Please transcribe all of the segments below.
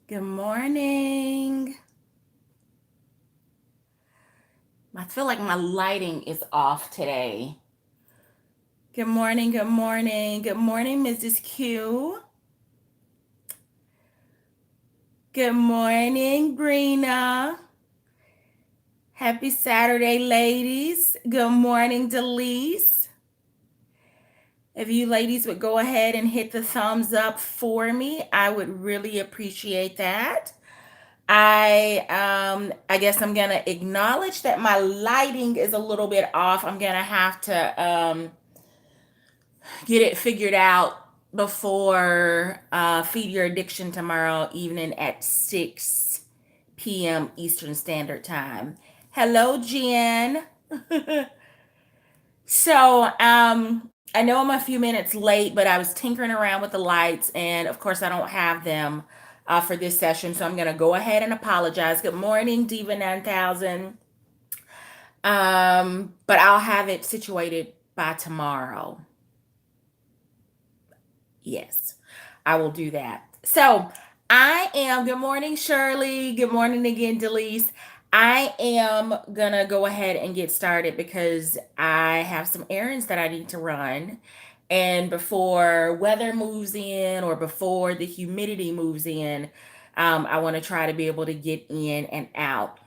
Good morning. I feel like my lighting is off today. Good morning, good morning, good morning, Mrs. Q. Good morning, Brina. Happy Saturday, ladies. Good morning, Delise. If you ladies would go ahead and hit the thumbs up for me, I would really appreciate that. I guess I'm gonna acknowledge that my lighting is a little bit off. I'm gonna have to get it figured out before Feed Your Addiction tomorrow evening at 6 p.m. Eastern Standard Time. Hello, Jen. I know I'm a few minutes late, but I was tinkering around with the lights, and of course, I don't have them for this session, so I'm going to go ahead and apologize. Good morning, Diva 9000. But I'll have it situated by tomorrow. Yes, I will do that. Good morning, Shirley. Good morning again, Delise. I am gonna go ahead and get started because I have some errands that I need to run. And before weather moves in or before the humidity moves in, I want to try to be able to get in and out.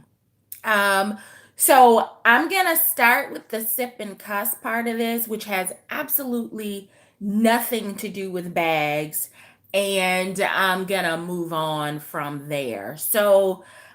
Um, so I'm gonna start with the sip and cuss part of this, which has absolutely nothing to do with bags, and I'm gonna move on from there.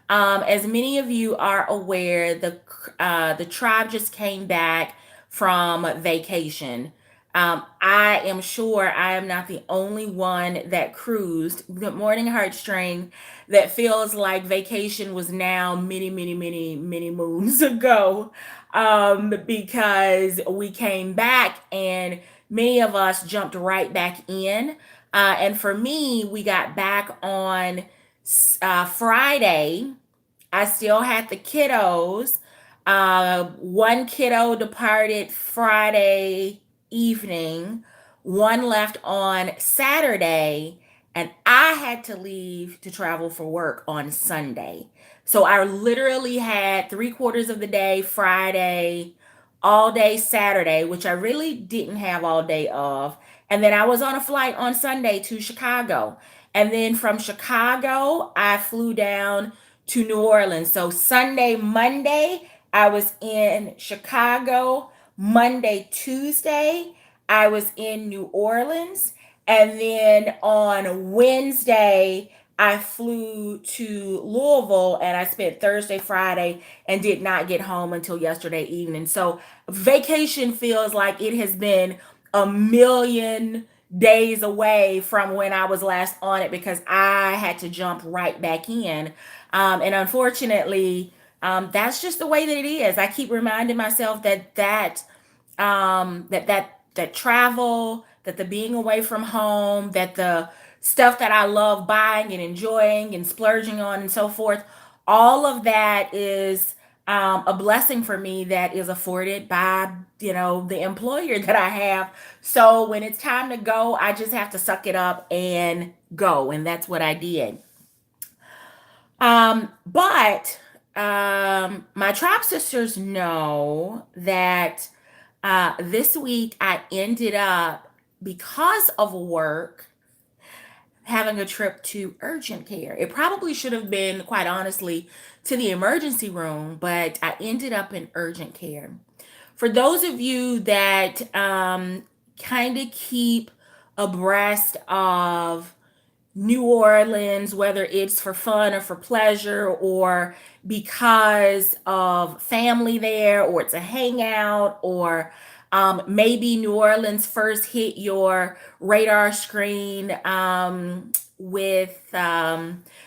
As many of you are aware, the tribe just came back from vacation. I am sure I am not the only one that cruised. Good morning, Heartstring, that feels like vacation was now many, many, many, many moons ago, because we came back and many of us jumped right back in. And for me, we got back on Friday. I still had the kiddos. One kiddo departed Friday evening, one left on Saturday, and I had to leave to travel for work on Sunday. So I literally had 3 quarters of the day Friday, all day Saturday, which I really didn't have all day of. And then I was on a flight on Sunday to Chicago. And then from Chicago, I flew down to New Orleans. So Sunday, Monday, I was in Chicago. Monday, Tuesday, I was in New Orleans. And then on Wednesday, I flew to Louisville and I spent Thursday, Friday, and did not get home until yesterday evening. So vacation feels like it has been a million days away from when I was last on it because I had to jump right back in. And unfortunately, that's just the way that it is. I keep reminding myself that travel, that the being away from home, that the stuff that I love buying and enjoying and splurging on and so forth, all of that is a blessing for me that is afforded by the employer that I have. So when it's time to go, I just have to suck it up and go, and that's what I did. But my tribe sisters know that this week I ended up, because of work, having a trip to urgent care. It probably should have been, quite honestly, to the emergency room, but I ended up in urgent care. For those of you that kind of keep abreast of New Orleans, whether it's for fun or for pleasure or because of family there, or it's a hangout, or maybe New Orleans first hit your radar screen with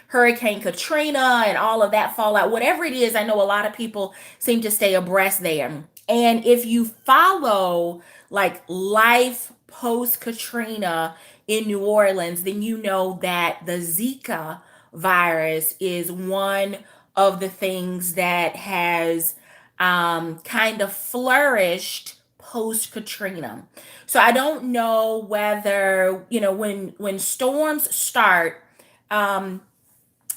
Hurricane Katrina and all of that fallout. Whatever it is, I know a lot of people seem to stay abreast there. And if you follow like life post Katrina in New Orleans, then you know that the Zika virus is one of the things that has kind of flourished post Katrina. So I don't know whether, when storms start, um,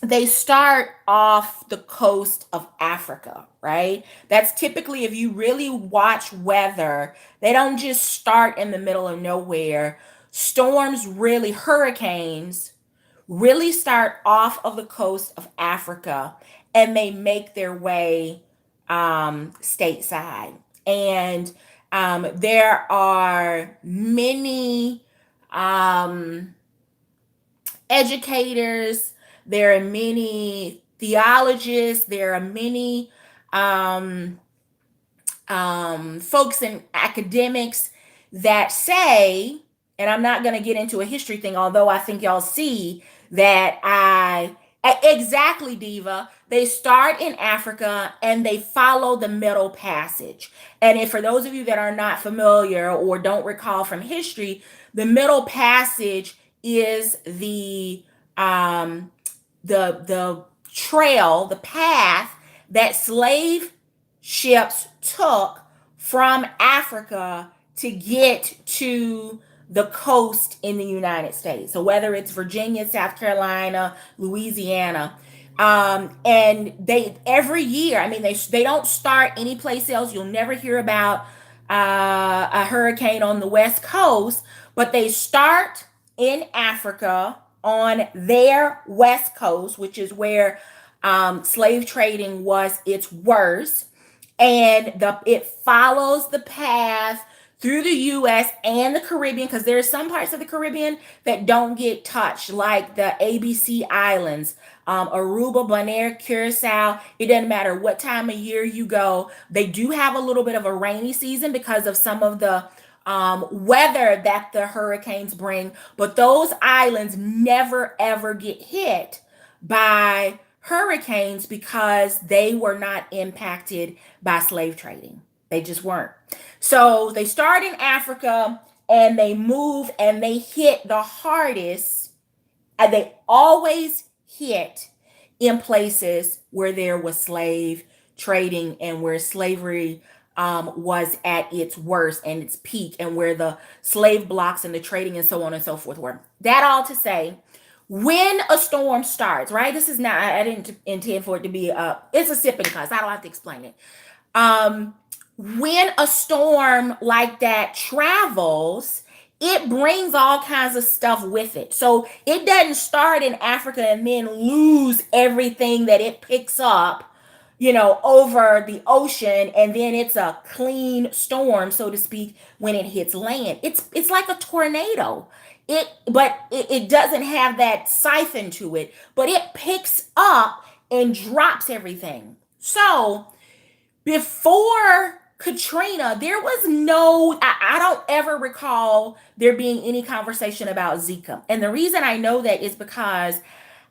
they start off the coast of Africa, right? That's typically, if you really watch weather, they don't just start in the middle of nowhere. Storms, really, hurricanes, really start off of the coast of Africa, and they make their way stateside. And there are many um, educators, there are many theologists, there are many um, folks in academics that say, and I'm not going to get into a history thing, although I think y'all see that exactly, Diva. They start in Africa and they follow the Middle Passage. And if for those of you that are not familiar or don't recall from history, the Middle Passage is um, the trail, the path that slave ships took from Africa to get to the coast in the United States. So whether it's Virginia, South Carolina, Louisiana, and they every year, I mean, they don't start anyplace else. You'll never hear about a hurricane on the West Coast, but they start in Africa on their West Coast, which is where slave trading was its worst, and it follows the path through the U.S. and the Caribbean, because there are some parts of the Caribbean that don't get touched, like the ABC Islands, Aruba, Bonaire, Curacao. It doesn't matter what time of year you go. They do have a little bit of a rainy season because of some of the weather that the hurricanes bring, but those islands never ever get hit by hurricanes because they were not impacted by slave trading. They just weren't. So they start in Africa and they move and they hit the hardest, and they always hit in places where there was slave trading and where slavery was at its worst and its peak, and where the slave blocks and the trading and so on and so forth were. That all to say, when a storm starts, right? This is not, I didn't intend for it to be it's a sip and cuss. I don't have to explain it. When a storm like that travels, it brings all kinds of stuff with it. So it doesn't start in Africa and then lose everything that it picks up, over the ocean, and then it's a clean storm, so to speak, when it hits land. It's like a tornado. It doesn't have that siphon to it, but it picks up and drops everything. So before Katrina, there was I don't ever recall there being any conversation about Zika. And the reason I know that is because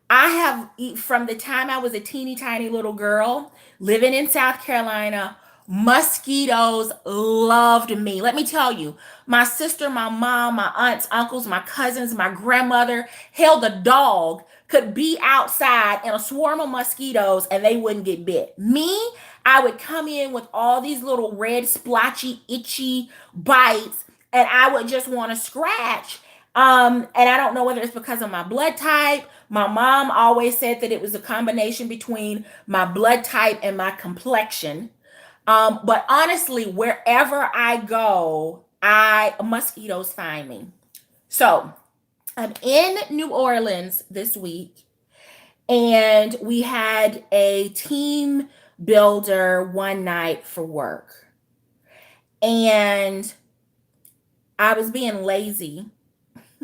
I have, from the time I was a teeny tiny little girl living in South Carolina, mosquitoes loved me. Let me tell you, my sister, my mom, my aunts, uncles, my cousins, my grandmother, hell, the dog could be outside in a swarm of mosquitoes and they wouldn't get bit. Me, I would come in with all these little red, splotchy, itchy bites, and I would just want to scratch. And I don't know whether it's because of my blood type. My mom always said that it was a combination between my blood type and my complexion. But honestly, wherever I go, mosquitoes find me. So I'm in New Orleans this week, and we had a team builder one night for work. And I was being lazy.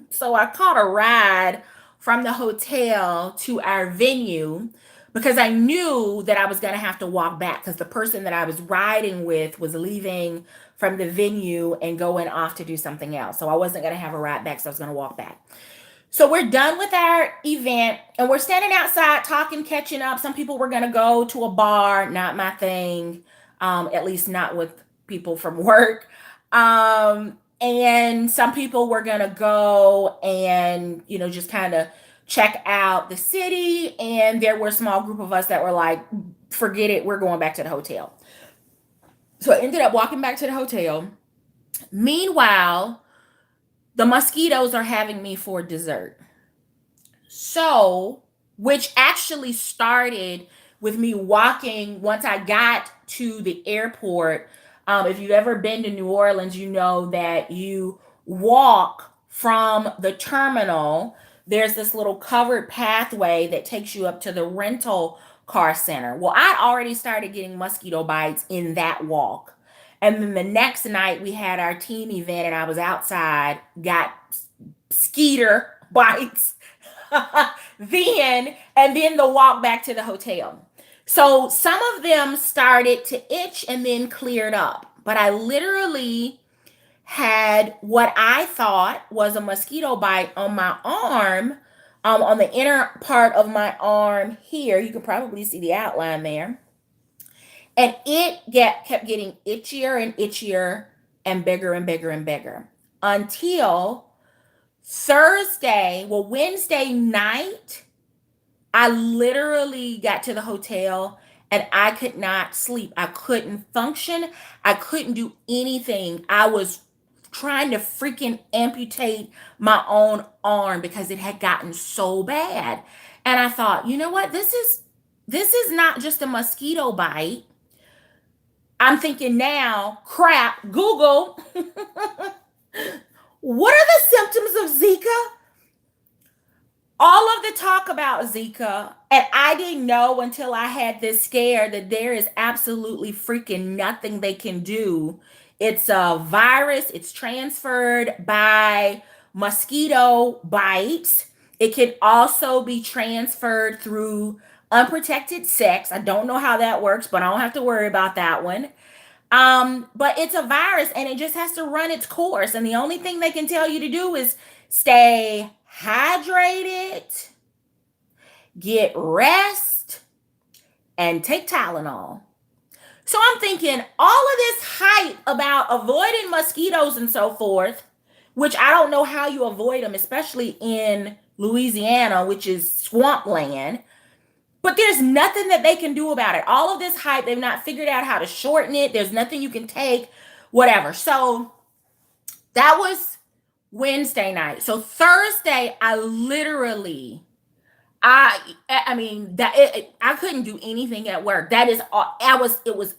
So I caught a ride from the hotel to our venue because I knew that I was going to have to walk back, because the person that I was riding with was leaving from the venue and going off to do something else. So I wasn't going to have a ride back, so I was going to walk back. So we're done with our event and we're standing outside talking, catching up. Some people were going to go to a bar, not my thing, at least not with people from work. And some people were going to go and, just kind of check out the city. And there were a small group of us that were like, forget it, we're going back to the hotel. So I ended up walking back to the hotel. Meanwhile, the mosquitoes are having me for dessert. So which actually started with me walking once I got to the airport. If you've ever been to New Orleans, you know that you walk from the terminal. There's this little covered pathway that takes you up to the rental car center. Well, I already started getting mosquito bites in that walk. And then the next night we had our team event and I was outside, got skeeter bites then the walk back to the hotel. So some of them started to itch and then cleared up. But I literally had what I thought was a mosquito bite on my arm, on the inner part of my arm here. You can probably see the outline there. And kept getting itchier and itchier and bigger and bigger and bigger until Wednesday night, I literally got to the hotel and I could not sleep. I couldn't function. I couldn't do anything. I was trying to freaking amputate my own arm because it had gotten so bad. And I thought, you know what? This is not just a mosquito bite. I'm thinking now, crap, Google. What are the symptoms of Zika? All of the talk about Zika, and I didn't know until I had this scare that there is absolutely freaking nothing they can do. It's a virus, it's transferred by mosquito bites. It can also be transferred through unprotected sex. I don't know how that works, but I don't have to worry about that one. But it's a virus and it just has to run its course. And the only thing they can tell you to do is stay hydrated, get rest, and take Tylenol. So I'm thinking all of this hype about avoiding mosquitoes and so forth, which I don't know how you avoid them, especially in Louisiana, which is swampland. But there's nothing that they can do about it. All of this hype, they've not figured out how to shorten it. There's nothing you can take, whatever. So that was Wednesday night. So Thursday, I mean I couldn't do anything at work. That is all. It was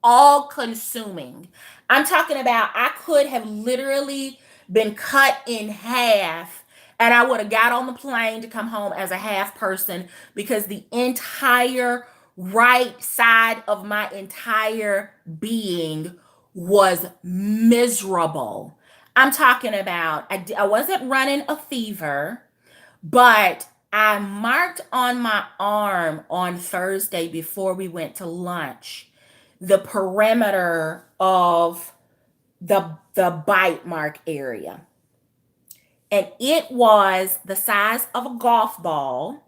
all consuming. I'm talking about I could have literally been cut in half and I would have got on the plane to come home as a half person because the entire right side of my entire being was miserable. I'm talking about I wasn't running a fever, but I marked on my arm on Thursday before we went to lunch the perimeter of the bite mark area. And it was the size of a golf ball,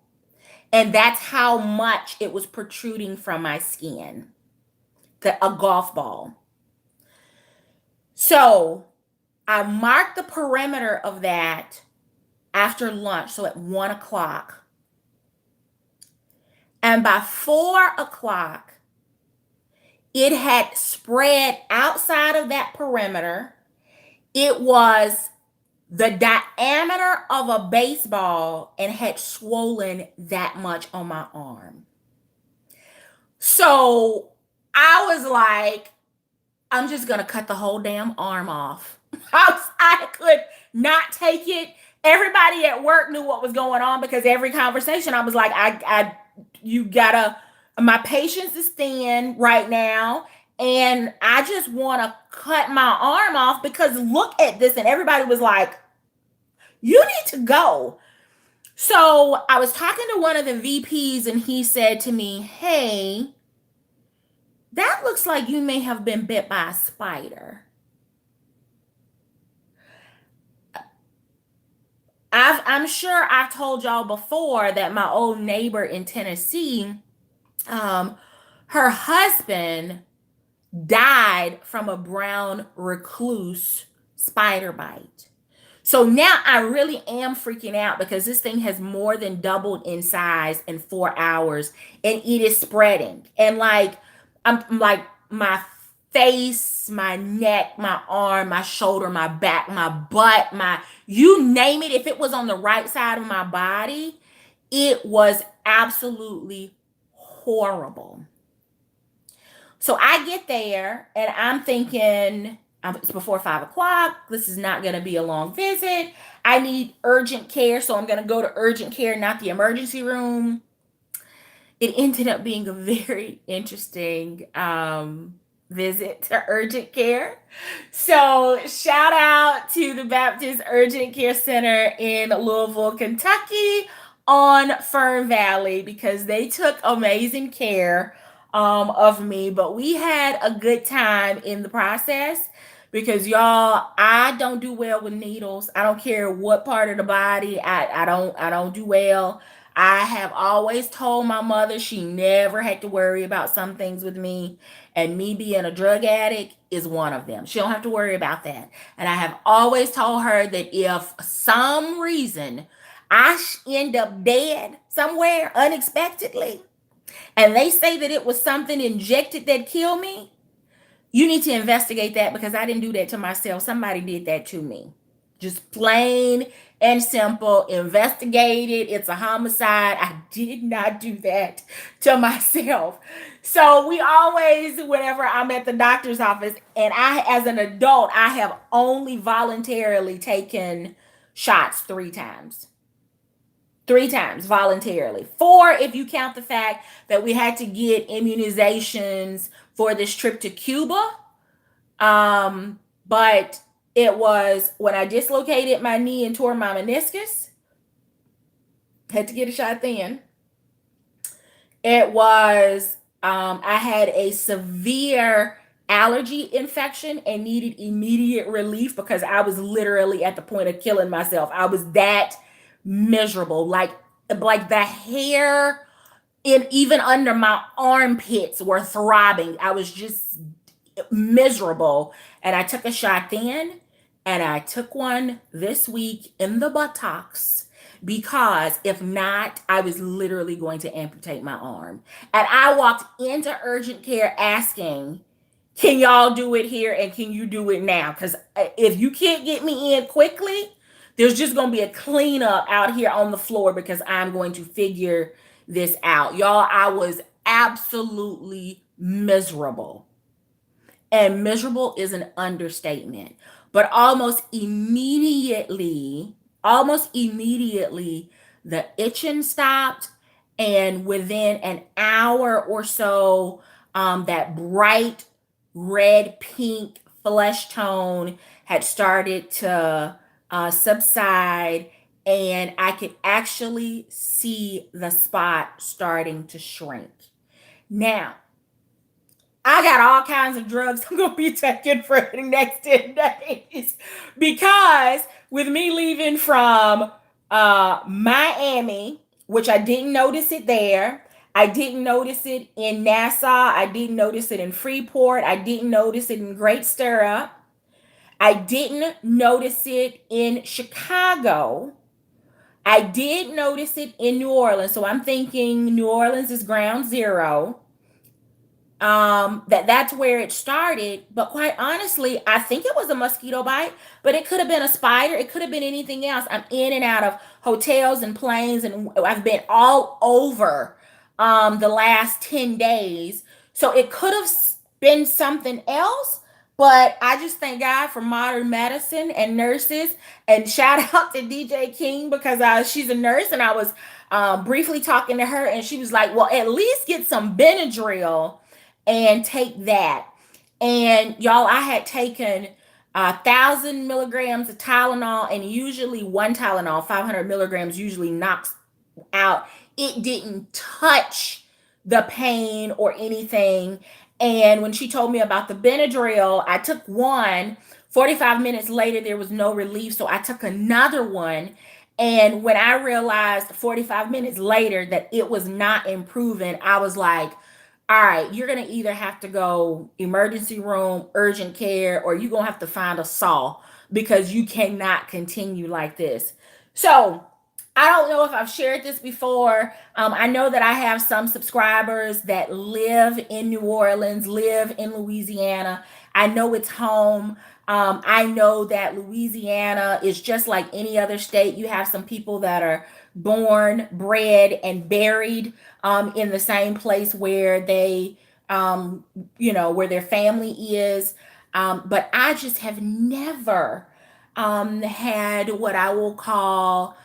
and that's how much it was protruding from my skin. A golf ball. So I marked the perimeter of that after lunch, so at 1 o'clock. And by 4 o'clock, it had spread outside of that perimeter. It was the diameter of a baseball and had swollen that much on my arm. So I was like, I'm just going to cut the whole damn arm off. I could not take it. Everybody at work knew what was going on because every conversation I was like, my patience is thin right now. And I just want to cut my arm off because look at this. And everybody was like, you need to go. So I was talking to one of the VPs and he said to me, hey, that looks like you may have been bit by a spider. I'm sure I've told y'all before that my old neighbor in Tennessee, her husband died from a brown recluse spider bite. So now I really am freaking out because this thing has more than doubled in size in 4 hours and it is spreading. And I'm like my face, my neck, my arm, my shoulder, my back, my butt, you name it. If it was on the right side of my body, It was absolutely horrible. So I get there and I'm thinking, it's before 5 o'clock. This is not going to be a long visit. I need urgent care. So I'm going to go to urgent care, not the emergency room. It ended up being a very interesting visit to urgent care. So, shout out to the Baptist Urgent Care Center in Louisville, Kentucky on Fern Valley because they took amazing care of me. But we had a good time in the process because y'all, I don't do well with needles. I don't care what part of the body. I don't do well. I have always told my mother she never had to worry about some things with me, and me being a drug addict is one of them. She don't have to worry about that. And I have always told her that if some reason I end up dead somewhere unexpectedly, and they say that it was something injected that killed me, you need to investigate that because I didn't do that to myself. Somebody did that to me. Just plain and simple. Investigate it. It's a homicide. I did not do that to myself. So we always, whenever I'm at the doctor's office, and I, as an adult, I have only voluntarily taken shots 3 times. 3 times voluntarily. 4 if you count the fact that we had to get immunizations for this trip to Cuba. But it was when I dislocated my knee and tore my meniscus. Had to get a shot then. It was I had a severe allergy infection and needed immediate relief because I was literally at the point of killing myself. I was that miserable. Like the hair in even under my armpits were throbbing. I was just miserable. And I took a shot then, and I took one this week in the buttocks because if not, I was literally going to amputate my arm. And I walked into urgent care asking, can y'all do it here and can you do it now? Because if you can't get me in quickly, there's just going to be a cleanup out here on the floor because I'm going to figure this out. Y'all, I was absolutely miserable. And miserable is an understatement. But almost immediately, the itching stopped. And within an hour or so, that bright red pink flesh tone had started to subside. And I could actually see the spot starting to shrink. Now, I got all kinds of drugs I'm going to be taking for the next 10 days because with me leaving from Miami, which I didn't notice it there, I didn't notice it in Nassau, I didn't notice it in Freeport, I didn't notice it in Great Stirrup, I didn't notice it in Chicago. I did notice it in New Orleans, so I'm thinking New Orleans is ground zero. That's where it started. But quite honestly, I think it was a mosquito bite, but it could have been a spider. It could have been anything else. I'm in and out of hotels and planes, and I've been all over the last 10 days. So it could have been something else. But I just thank God for modern medicine and nurses. And shout out to DJ King because she's a nurse, and I was briefly talking to her, and she was like, well, at least get some Benadryl and take that. And y'all, I had taken 1,000 milligrams of Tylenol, and usually one Tylenol, 500 milligrams, usually knocks out. It didn't touch the pain or anything. And when she told me about the Benadryl, I took one. 45 minutes later, there was no relief. So I took another one. And when I realized 45 minutes later that it was not improving, I was like, all right, you're going to either have to go emergency room, urgent care, or you're going to have to find a saw because you cannot continue like this. So I don't know if I've shared this before. I know that I have some subscribers that live in New Orleans, live in Louisiana. I know it's home. I know that Louisiana is just like any other state. You have some people that are born, bred, and buried in the same place where they, um, where their family is. But I just have never had what I will call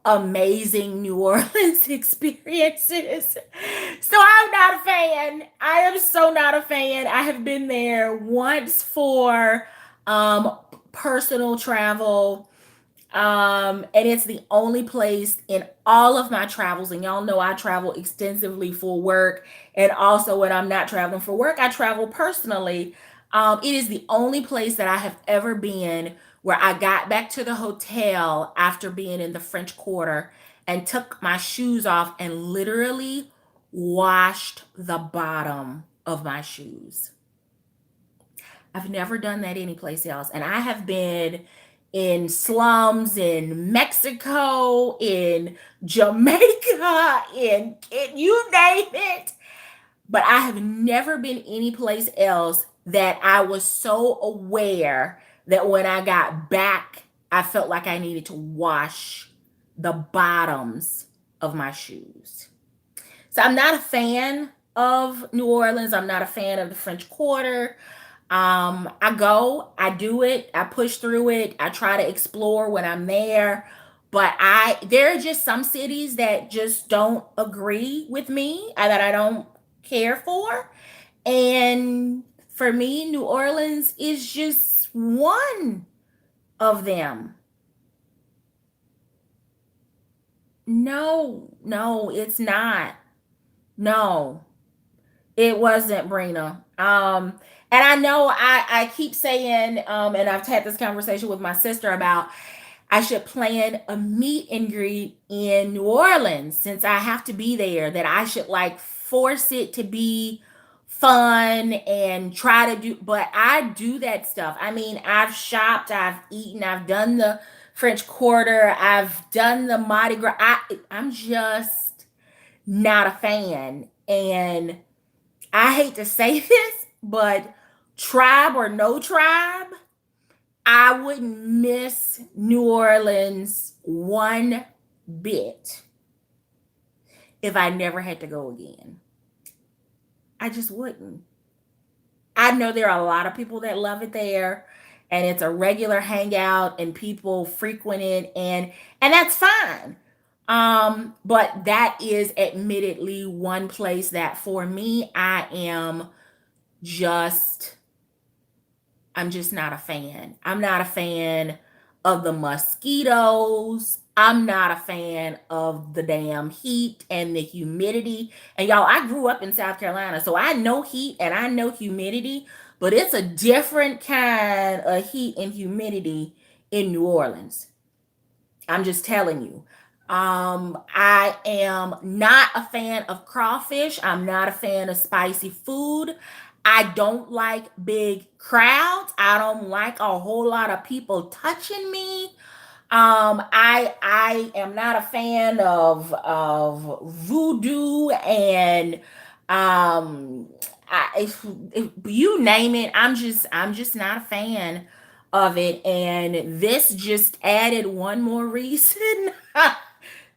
amazing New Orleans experiences. So I'm not a fan. I am so not a fan. I have been there once for um personal travel. And it's the only place in all of my travels, and y'all know I travel extensively for work, and also when I'm not traveling for work, I travel personally. It is the only place that I have ever been where I got back to the hotel after being in the French Quarter and took my shoes off and literally washed the bottom of my shoes. I've never done that anyplace else. And I have been in slums in Mexico, in Jamaica, in you name it. But I have never been anyplace else that I was so aware that when I got back, I felt like I needed to wash the bottoms of my shoes. So I'm not a fan of New Orleans. I'm not a fan of the French Quarter. I go, I do it, I push through it, I try to explore when I'm there. But there are just some cities that just don't agree with me, that I don't care for. And for me, New Orleans is just one of them. No, no, it's not. No. It wasn't, Brina. And I know I keep saying, and I've had this conversation with my sister about I should plan a meet and greet in New Orleans since I have to be there, that I should like force it to be fun and try to do, but I do that stuff. I mean, I've shopped, I've eaten, I've done the French Quarter, I've done the Mardi Gras. I'm just not a fan. And I hate to say this, but tribe or no tribe, I wouldn't miss New Orleans one bit if I never had to go again. I just wouldn't. I know there are a lot of people that love it there, and it's a regular hangout and people frequent it, and that's fine. But that is admittedly one place that for me just I'm just not a fan. I'm not a fan of the mosquitoes. I'm not a fan of the damn heat and the humidity. And y'all, I grew up in South Carolina, so I know heat and I know humidity, but it's a different kind of heat and humidity in New Orleans. I'm just telling you. I am not a fan of crawfish. I'm not a fan of spicy food. I don't like big crowds. I don't like a whole lot of people touching me. I am not a fan of voodoo and um if you name it. I'm just not a fan of it, and this just added one more reason.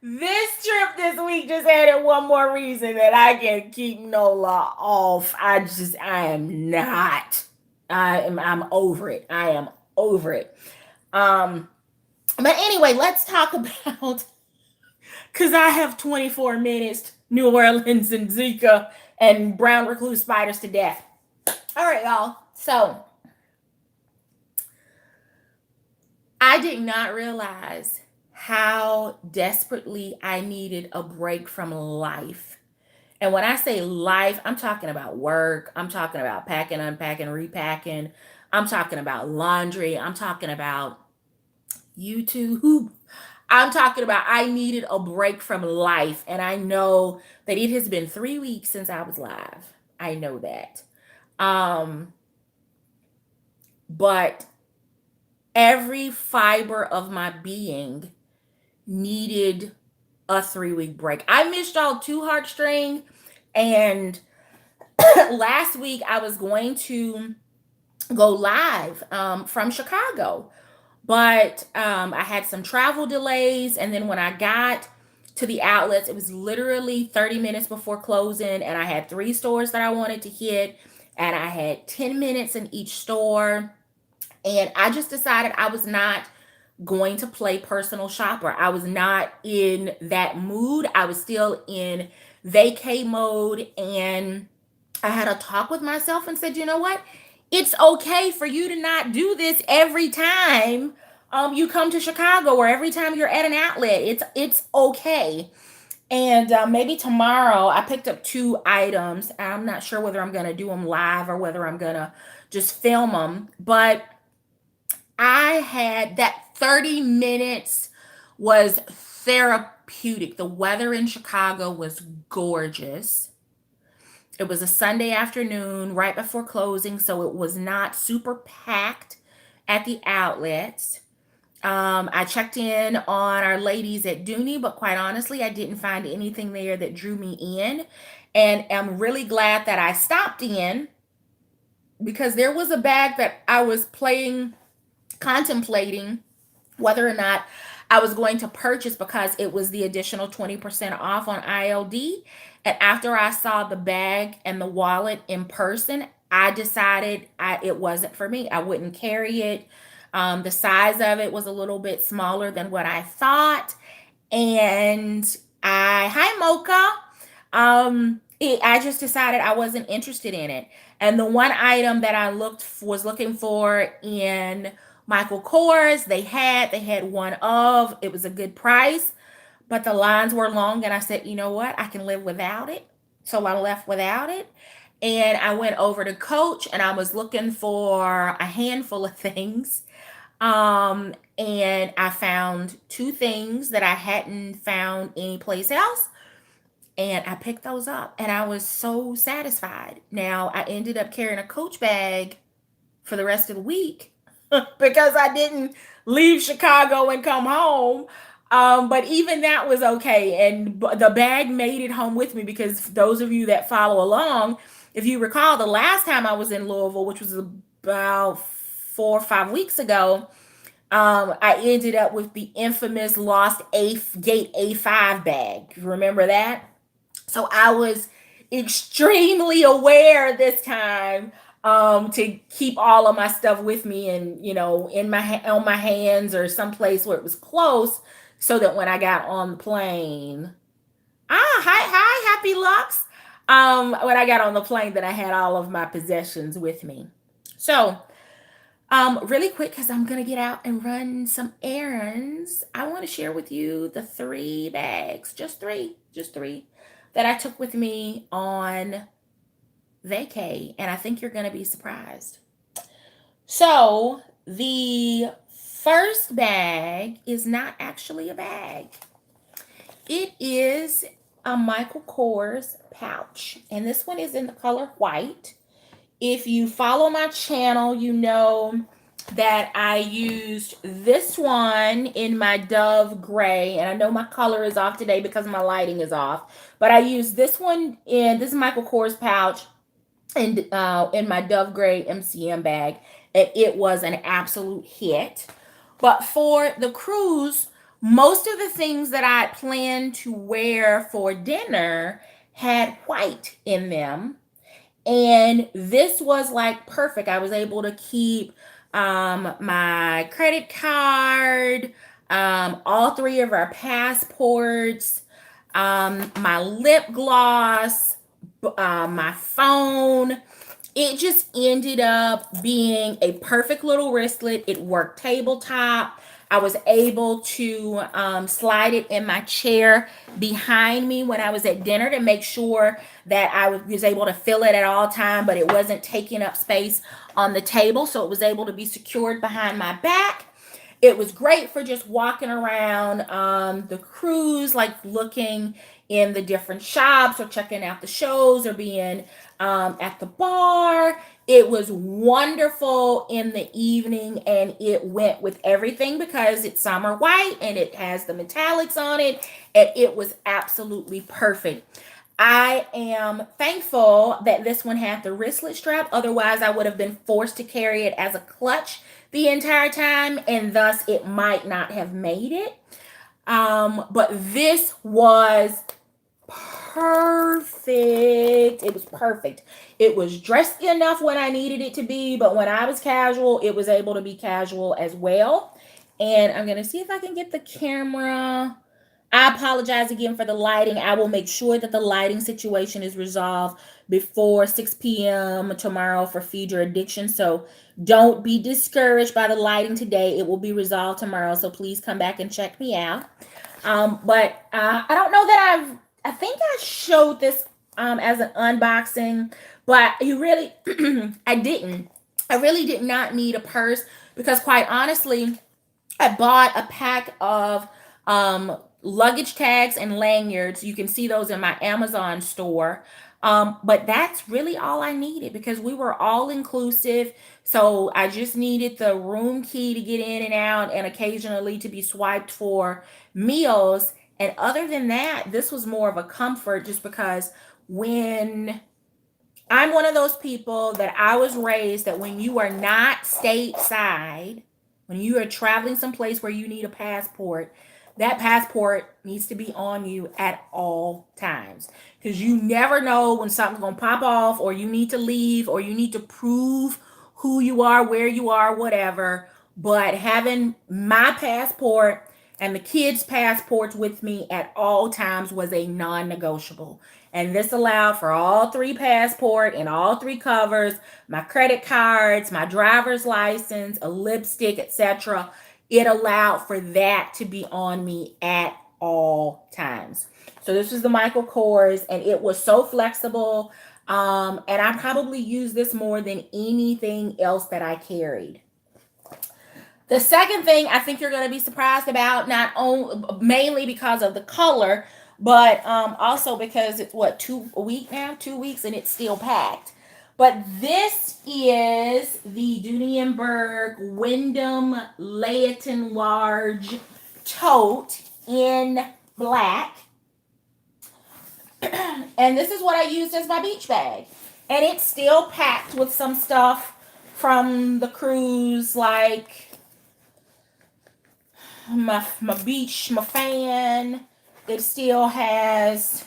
This trip this week just added one more reason that I can keep Nola off. I am not. I'm over it. I am over it. Um but anyway, let's talk about, because I have 24 minutes, New Orleans and Zika and brown recluse spiders to death. All right, y'all. So I did not realize how desperately I needed a break from life. And when I say life, I'm talking about work. I'm talking about packing, unpacking, repacking. I'm talking about laundry. I'm talking about YouTube. I'm talking about I needed a break from life. And I know that it has been 3 weeks since I was live. I know that. But every fiber of my being needed a 3 week break. I missed y'all too, heartstring. And last week I was going to go live from Chicago. But I had some travel delays. And then when I got to the outlets, it was literally 30 minutes before closing. And I had 3 stores that I wanted to hit. And I had 10 minutes in each store. And I just decided I was not going to play personal shopper. I was not in that mood. I was still in vacay mode. And I had a talk with myself and said, you know what? It's okay for you to not do this every time you come to Chicago or every time you're at an outlet. It's okay. And maybe tomorrow I picked up 2 items. I'm not sure whether I'm going to do them live or whether I'm going to just film them. But I had that 30 minutes was therapeutic. The weather in Chicago was gorgeous. It was a Sunday afternoon right before closing, so it was not super packed at the outlets. I checked in on our ladies at Dooney, but quite honestly, I didn't find anything there that drew me in. And I'm really glad that I stopped in because there was a bag that I was contemplating whether or not I was going to purchase because it was the additional 20% off on ILD. And after I saw the bag and the wallet in person, I decided it wasn't for me. I wouldn't carry it. The size of it was a little bit smaller than what I thought. And hi Mocha. I just decided I wasn't interested in it. And the one item that I was looking for in Michael Kors, they had one of, it was a good price, but the lines were long. And I said, you know what? I can live without it. So I left without it. And I went over to Coach and I was looking for a handful of things. And I found 2 things that I hadn't found anyplace else. And I picked those up and I was so satisfied. Now I ended up carrying a Coach bag for the rest of the week because I didn't leave Chicago and come home. But even that was okay. And the bag made it home with me because those of you that follow along, if you recall, the last time I was in Louisville, which was about 4 or 5 weeks ago, I ended up with the infamous lost gate A5 bag. Remember that? So I was extremely aware this time to keep all of my stuff with me and, in on my hands or someplace where it was close so that when I got on the plane, hi, Happy Lux. When I got on the plane that I had all of my possessions with me. So, really quick, because I'm going to get out and run some errands, I want to share with you the 3 bags, just three, that I took with me on vacay. And I think you're going to be surprised. So, the first bag is not actually a bag. It is a Michael Kors pouch. And this one is in the color white. If you follow my channel, you know that I used this one in my Dove Gray. And I know my color is off today because my lighting is off. But I used this one in this Michael Kors pouch and in my Dove Gray MCM bag. And it was an absolute hit. But for the cruise, most of the things that I planned to wear for dinner had white in them. And this was like perfect. I was able to keep my credit card, all 3 of our passports, my lip gloss, my phone. It just ended up being a perfect little wristlet. It worked tabletop. I was able to slide it in my chair behind me when I was at dinner to make sure that I was able to fill it at all time, but it wasn't taking up space on the table. So it was able to be secured behind my back. It was great for just walking around the cruise, like looking in the different shops or checking out the shows or being at the bar. It was wonderful in the evening and it went with everything because it's summer white and it has the metallics on it and it was absolutely perfect. I am thankful that this one had the wristlet strap. Otherwise, I would have been forced to carry it as a clutch the entire time, and thus it might not have made it. But this was perfect. It was perfect. It was dressy enough when I needed it to be, but when I was casual, it was able to be casual as well. And I'm going to see if I can get the camera. I apologize again for the lighting. I will make sure that the lighting situation is resolved before 6 p.m. tomorrow for Feed Your Addiction. So don't be discouraged by the lighting today. It will be resolved tomorrow. So please come back and check me out. But I don't know that I think I showed this as an unboxing, but you really, I didn't. I really did not need a purse because quite honestly, I bought a pack of luggage tags and lanyards. You can see those in my Amazon store. But that's really all I needed because we were all inclusive. So I just needed the room key to get in and out and occasionally to be swiped for meals. And other than that, this was more of a comfort just because when I'm one of those people that I was raised that when you are not stateside, when you are traveling someplace where you need a passport, that passport needs to be on you at all times because you never know when something's going to pop off or you need to leave or you need to prove who you are, where you are, whatever. But having my passport and the kids' passports with me at all times was a non-negotiable. And this allowed for all three passport and all three covers, my credit cards, my driver's license, a lipstick, etc. It allowed for that to be on me at all times. So this was the Michael Kors, and it was so flexible. And I probably used this more than anything else that I carried. The second thing I think you're going to be surprised about, not only mainly because of the color, but also because it's what, a week now, 2 weeks, and it's still packed. But this is the Dooney and Berg Wyndham Layton Large Tote in black. And this is what I used as my beach bag. And it's still packed with some stuff from the cruise, like my beach, my fan. It still has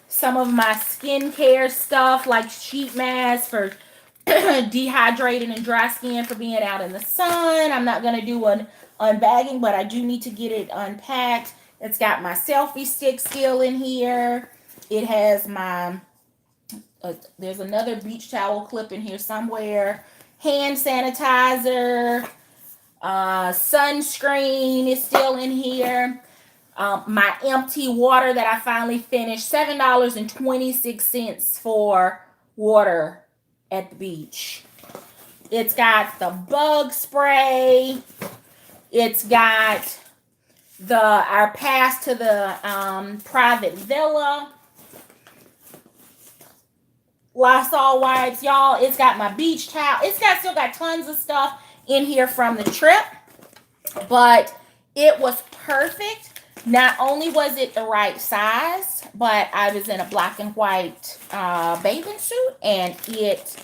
some of my skincare stuff like sheet masks for dehydrating and dry skin for being out in the sun. I'm not going to do an unbagging, but I do need to get it unpacked. It's got my selfie stick still in here. It has my, there's another beach towel clip in here somewhere. Hand sanitizer. Sunscreen is still in here. My empty water that I finally finished, $7.26 for water at the beach. It's got the bug spray. It's got our pass to the private villa. Lysol wipes, y'all. It's got my beach towel. It's still got tons of stuff in here from the trip, but it was perfect. Not only was it the right size, but I was in a black and white bathing suit, and it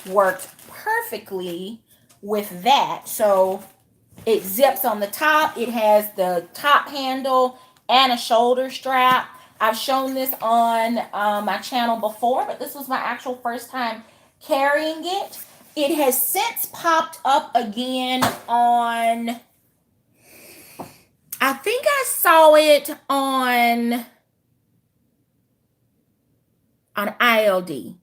worked perfectly with that. So it zips on the top. It has the top handle and a shoulder strap. I've shown this on my channel before, but this was my actual first time carrying it. It has since popped up again on, I think I saw it on ILD.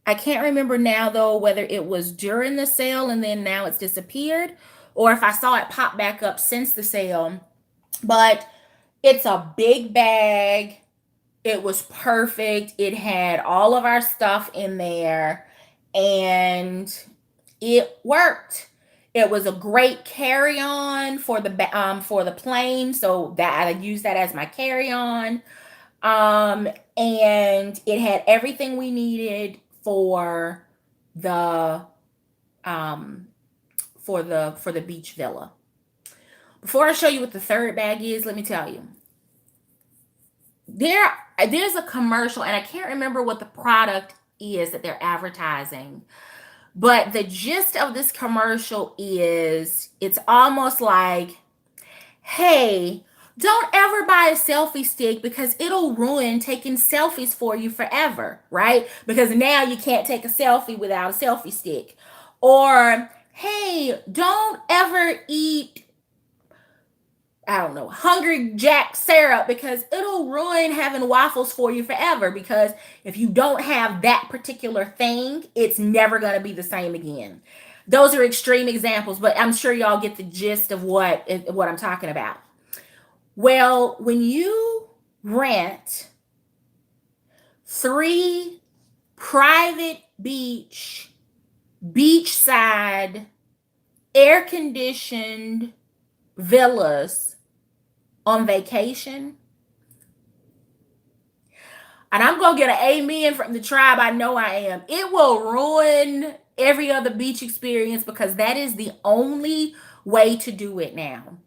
I can't remember now though whether it was during the sale and then now it's disappeared, or if I saw it pop back up since the sale. But it's a big bag. It was perfect. It had all of our stuff in there and it worked. It was a great carry-on for the plane, so that I used that as my carry-on. And it had everything we needed for the beach villa. Before I show you what the third bag is, let me tell you. there's a commercial, and I can't remember what the product is that they're advertising. But the gist of this commercial is it's almost like, hey, don't ever buy a selfie stick because it'll ruin taking selfies for you forever, right? Because now you can't take a selfie without a selfie stick. Or, hey, don't ever eat, I don't know, Hungry Jack syrup because it'll ruin having waffles for you forever. Because if you don't have that particular thing, it's never going to be the same again. Those are extreme examples, but I'm sure y'all get the gist of what I'm talking about. Well, when you rent 3 private beachside, air conditioned villas on vacation, and I'm gonna get an amen from the tribe, I know I am, it will ruin every other beach experience because that is the only way to do it now.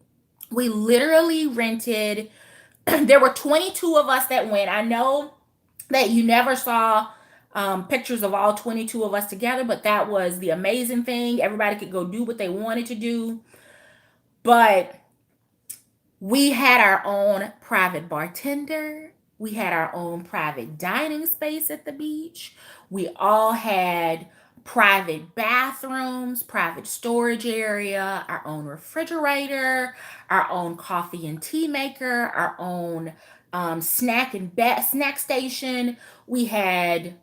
We literally rented, there were 22 of us that went. I know that you never saw pictures of all 22 of us together, but that was the amazing thing. Everybody could go do what they wanted to do. But we had our own private bartender. We had our own private dining space at the beach. We all had private bathrooms, private storage area, our own refrigerator, our own coffee and tea maker, our own snack station. We had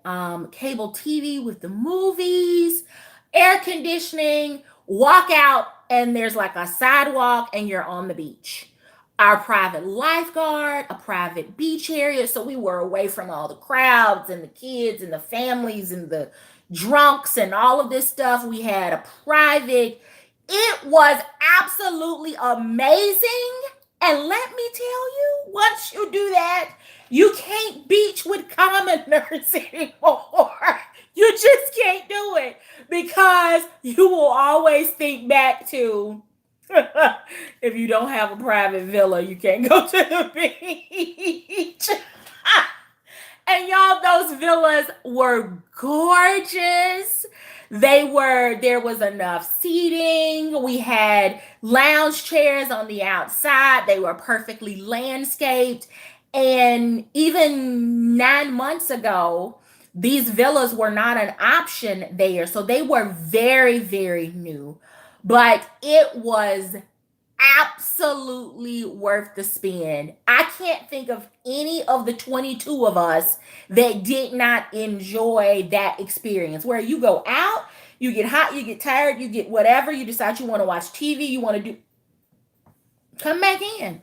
cable TV with the movies, air conditioning. Walk out, and there's like a sidewalk, and you're on the beach. Our private lifeguard, a private beach area. So we were away from all the crowds and the kids and the families and the drunks and all of this stuff. We had a private, it was absolutely amazing. And let me tell you, once you do that, you can't beach with commoners anymore. You just can't do it because you will always think back to if you don't have a private villa, you can't go to the beach. And y'all, those villas were gorgeous. There was enough seating. We had lounge chairs on the outside. They were perfectly landscaped. And even 9 months ago, these villas were not an option there. So they were very, very new. But it was absolutely worth the spend. I can't think of any of the 22 of us that did not enjoy that experience where you go out, you get hot, you get tired, you get whatever, you decide you want to watch TV, you want to do, come back in.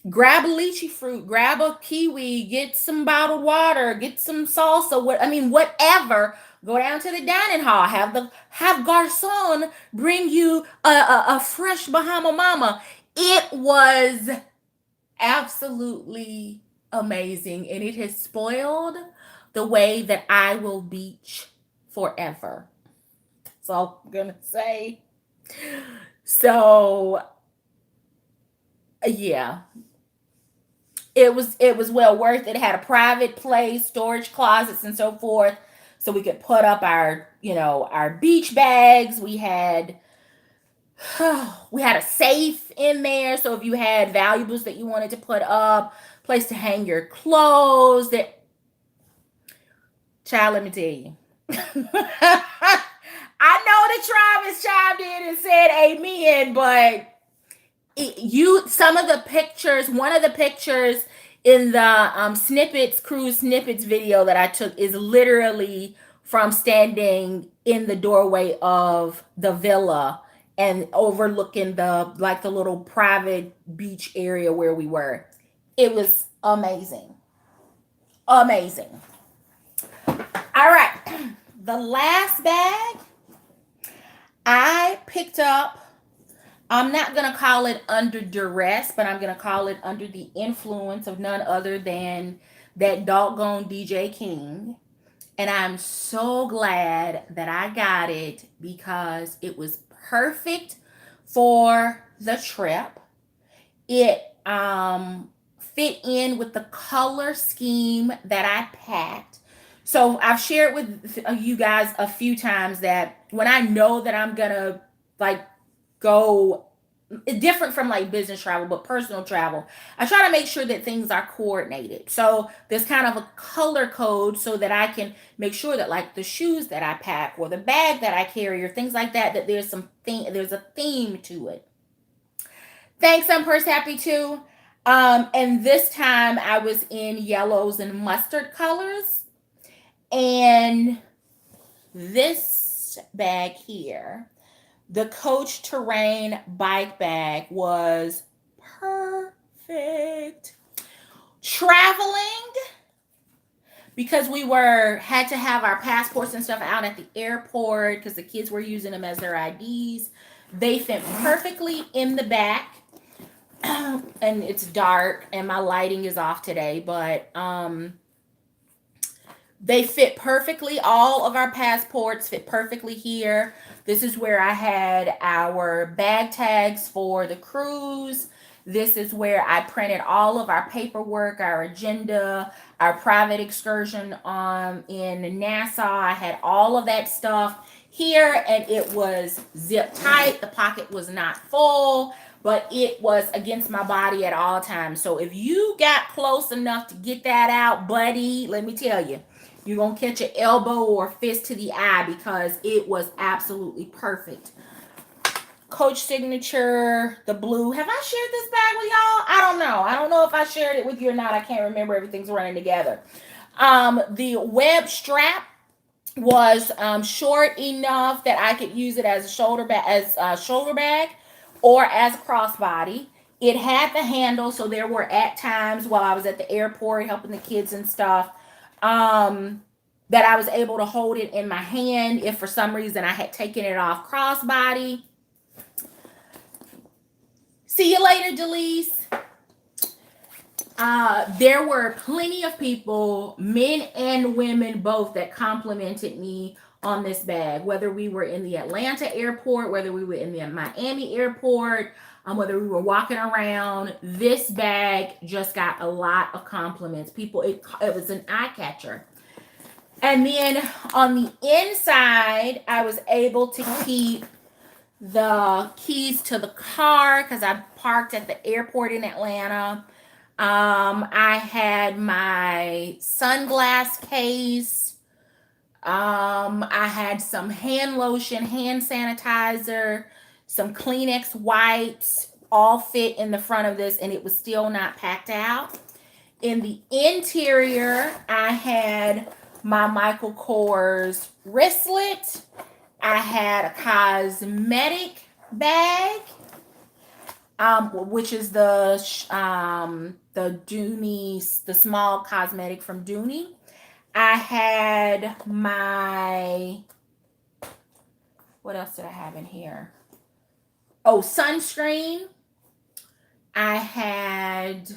Grab a lychee fruit, grab a kiwi, get some bottled water, get some salsa, whatever. Go down to the dining hall, have garçon bring you a fresh Bahama Mama. It was absolutely amazing, and it has spoiled the way that I will beach forever. That's all I'm gonna say. So yeah, it was well worth it. It had a private place, storage closets, and so forth, so we could put up our beach bags. We had a safe in there, so if you had valuables that you wanted to put up, place to hang your clothes. That, child, let me tell you. I know the tribe has chimed in and said amen, but some of the pictures, one of the pictures in the cruise snippets video that I took is literally from standing in the doorway of the villa and overlooking the little private beach area where we were. It was amazing. Amazing. All right. The last bag I picked up, I'm not going to call it under duress, but I'm going to call it under the influence of none other than that doggone DJ King. And I'm so glad that I got it because it was perfect for the trip. It fit in with the color scheme that I packed. So I've shared with you guys a few times that when I know that I'm gonna like go different from like business travel, but personal travel, I try to make sure that things are coordinated. So there's kind of a color code so that I can make sure that like the shoes that I pack or the bag that I carry or things like that, that there's a theme to it. Thanks, I'm purse happy too. And this time I was in yellows and mustard colors. And this bag here, the Coach Terrain bike bag, was perfect. Traveling, because we had to have our passports and stuff out at the airport because the kids were using them as their IDs. They fit perfectly in the back. And it's dark and my lighting is off today, but they fit perfectly. All of our passports fit perfectly here. This is where I had our bag tags for the cruise. This is where I printed all of our paperwork, our agenda, our private excursion in Nassau. I had all of that stuff here, and it was zip tight. The pocket was not full, but it was against my body at all times. So if you got close enough to get that out, buddy, let me tell you, you're going to catch an elbow or fist to the eye because it was absolutely perfect. Coach signature, the blue. Have I shared this bag with y'all? I don't know. I don't know if I shared it with you or not. I can't remember. Everything's running together. The web strap was short enough that I could use it as a shoulder bag or as a crossbody. It had the handle, so there were at times while I was at the airport helping the kids and stuff, that I was able to hold it in my hand if for some reason I had taken it off crossbody. See you later, Delise. There were plenty of people, men and women both, that complimented me on this bag, whether we were in the Atlanta airport, whether we were in the Miami airport, whether we were walking around. This bag just got a lot of compliments. People, it was an eye catcher. And then on the inside, I was able to keep the keys to the car because I parked at the airport in Atlanta. I had my sunglass case. I had some hand lotion, hand sanitizer, some Kleenex wipes, all fit in the front of this, and it was still not packed out. In the interior, I had my Michael Kors wristlet. I had a cosmetic bag, which is the Dooney, the small cosmetic from Dooney. I had what else did I have in here? Oh, sunscreen. I had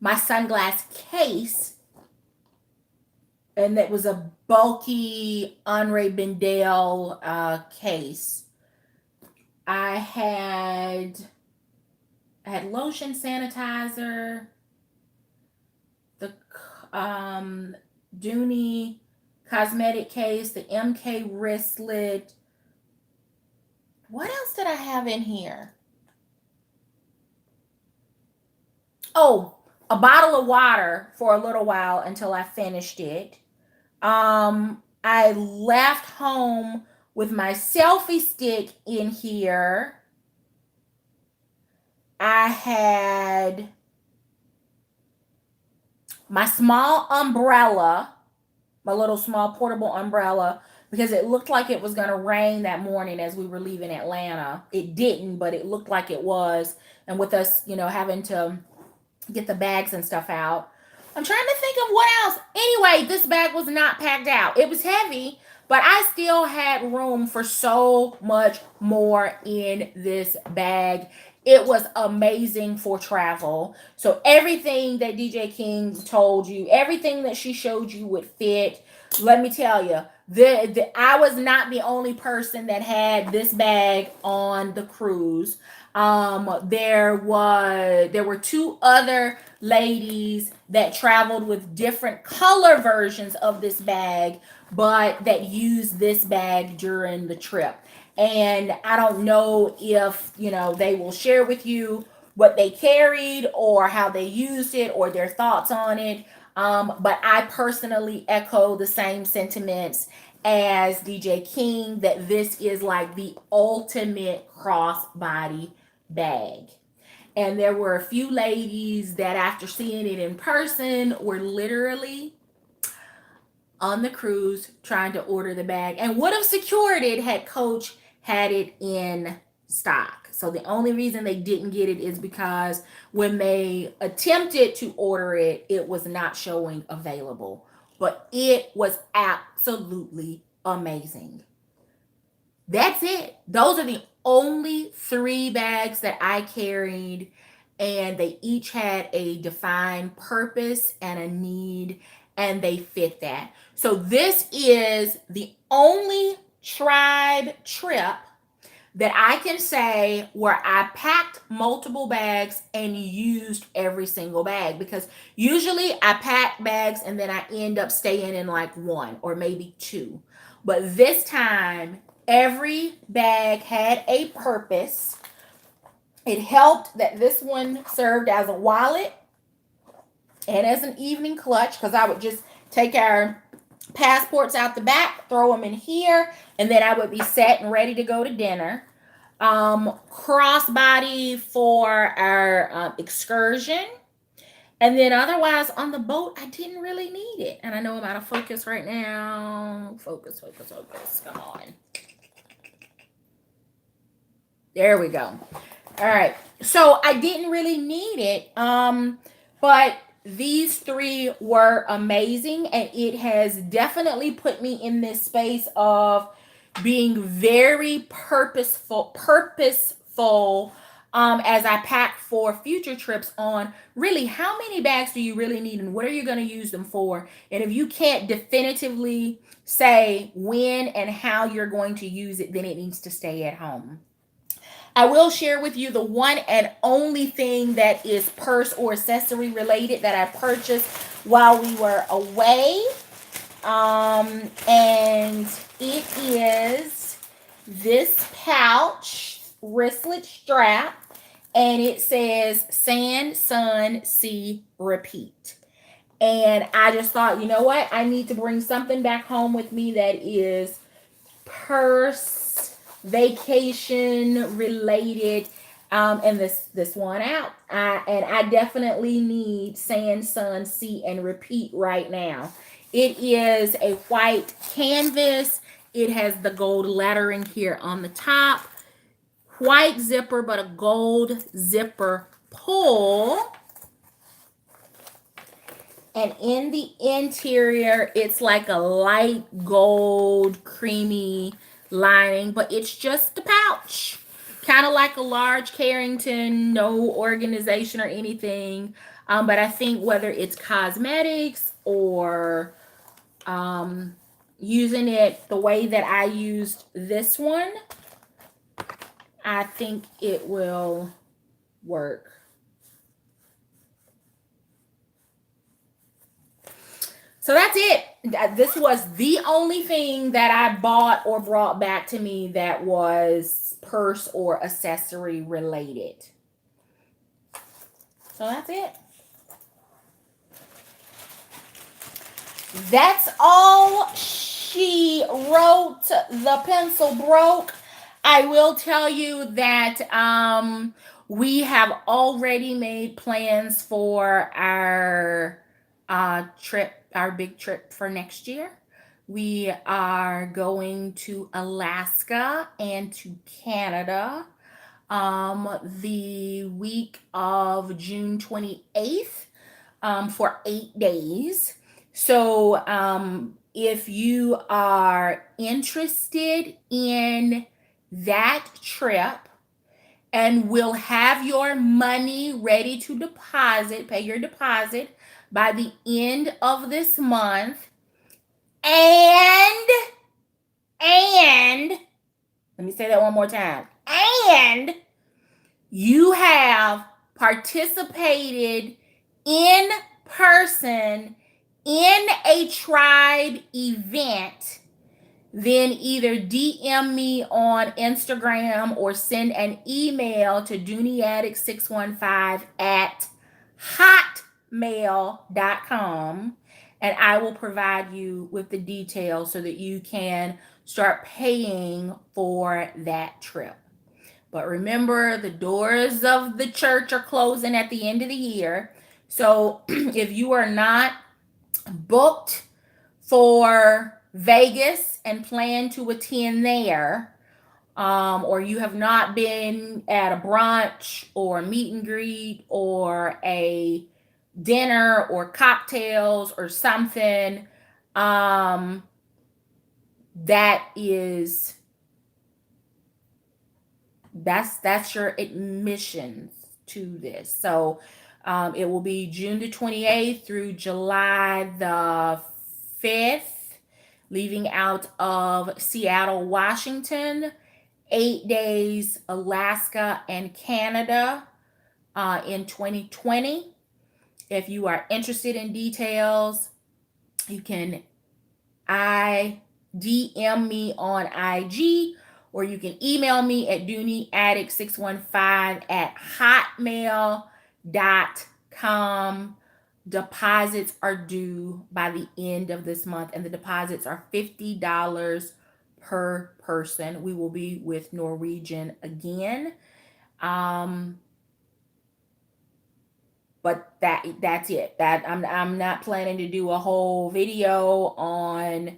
my sunglass case, and that was a bulky Henri Bendel case. I had lotion, sanitizer, the Dooney cosmetic case, the MK wristlet. What else did I have in here? Oh, a bottle of water for a little while until I finished it. I left home with my selfie stick in here. I had my small umbrella, my little small portable umbrella, because it looked like it was going to rain that morning as we were leaving Atlanta. It didn't, but it looked like it was. And with us, having to get the bags and stuff out, I'm trying to think of what else. Anyway, this bag was not packed out. It was heavy, but I still had room for so much more in this bag. It was amazing for travel. So everything that DJ King told you, everything that she showed you would fit. let me tell you, I was not the only person that had this bag on the cruise. There were two other ladies that traveled with different color versions of this bag, but that used this bag during the trip. And I don't know if they will share with you what they carried or how they used it or their thoughts on it. But I personally echo the same sentiments as DJ King, that this is like the ultimate crossbody bag. And there were a few ladies that, after seeing it in person, were literally on the cruise trying to order the bag and would have secured it had Coach had it in stock. So the only reason they didn't get it is because when they attempted to order it, it was not showing available. But it was absolutely amazing. That's it. Those are the only 3 bags that I carried, and they each had a defined purpose and a need, and they fit that. So this is the only tribe trip that I can say where I packed multiple bags and used every single bag, because usually I pack bags and then I end up staying in like 1 or maybe 2. But this time, every bag had a purpose. It helped that this one served as a wallet and as an evening clutch, because I would just take our passports out the back, throw them in here, and then I would be set and ready to go to dinner. Crossbody for our excursion. And then otherwise on the boat, I didn't really need it. And I know I'm out of focus right now. Focus. Come on. There we go. All right. So I didn't really need it. But these 3 were amazing, and it has definitely put me in this space of being very purposeful as I pack for future trips, on really how many bags do you really need and what are you going to use them for. And if you can't definitively say when and how you're going to use it, then it needs to stay at home. I will share with you the one and only thing that is purse or accessory related that I purchased while we were away. And it is this pouch wristlet strap, and it says Sand, Sun, Sea, Repeat. And I just thought, you know what? I need to bring something back home with me that is purse, vacation related, and this one out. I definitely need Sand, Sun, Sea, and Repeat right now. It is a white canvas. It has the gold lettering here on the top. White zipper, but a gold zipper pull. And in the interior, it's like a light gold, creamy lining, but it's just a pouch. Kind of like a large Carrington, no organization or anything. But I think whether it's cosmetics or using it the way that I used this one, I think it will work. So that's it. This was the only thing that I bought or brought back to me that was purse or accessory related. So that's it. That's all she wrote. The pencil broke. I will tell you that we have already made plans for our trip, our big trip for next year. We are going to Alaska and to Canada the week of June 28th for 8 days. So if you are interested in that trip and will have your money ready to deposit, pay your deposit by the end of this month, And let me say that one more time. And you have participated in person in a tribe event, then either DM me on Instagram or send an email to DooneyAddict615 at hotmail.com, and I will provide you with the details so that you can start paying for that trip. But remember, the doors of the church are closing at the end of the year. So if you are not booked for Vegas and plan to attend there, or you have not been at a brunch or a meet and greet or a dinner or cocktails or something, that is that's your admissions to this. So it will be June the 28th through July the 5th, leaving out of Seattle, Washington, 8 days, Alaska and Canada in 2020. If you are interested in details, you can DM me on IG, or you can email me at DooneyAddict615 at hotmail.com. Deposits are due by the end of this month, and the deposits are $50 per person. We will be with Norwegian again. But that's it. That I'm not planning to do a whole video on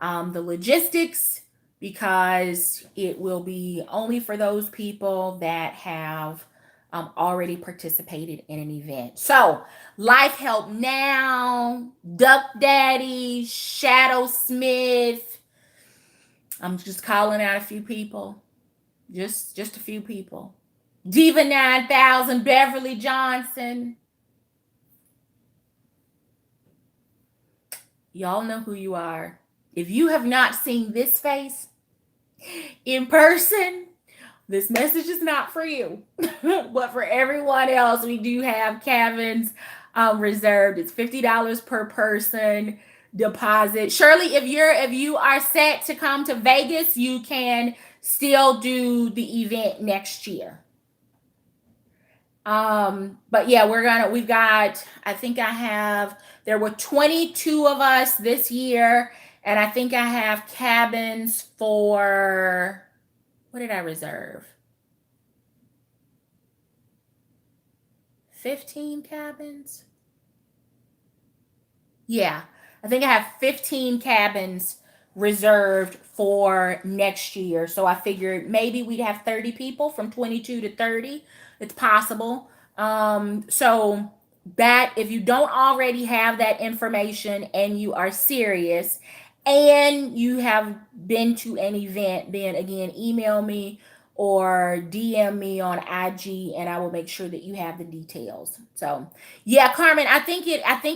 the logistics, because it will be only for those people that have already participated in an event. So Life Help Now, Duck Daddy, Shadow Smith. I'm just calling out a few people. Just a few people. Diva 9000, Beverly Johnson. Y'all know who you are. If you have not seen this face in person, this message is not for you. But for everyone else, we do have cabins reserved. It's $50 per person deposit. Shirley, if you are set to come to Vegas, you can still do the event next year. But yeah, we've got, I think there were 22 of us this year, and I think I have cabins for, what did I reserve? 15 cabins? Yeah, I think I have 15 cabins reserved for next year. So I figured maybe we'd have 30 people, from 22 to 30. It's possible. So that, if you don't already have that information and you are serious and you have been to an event, then again, email me or DM me on IG, and I will make sure that you have the details. So yeah, Carmen, I think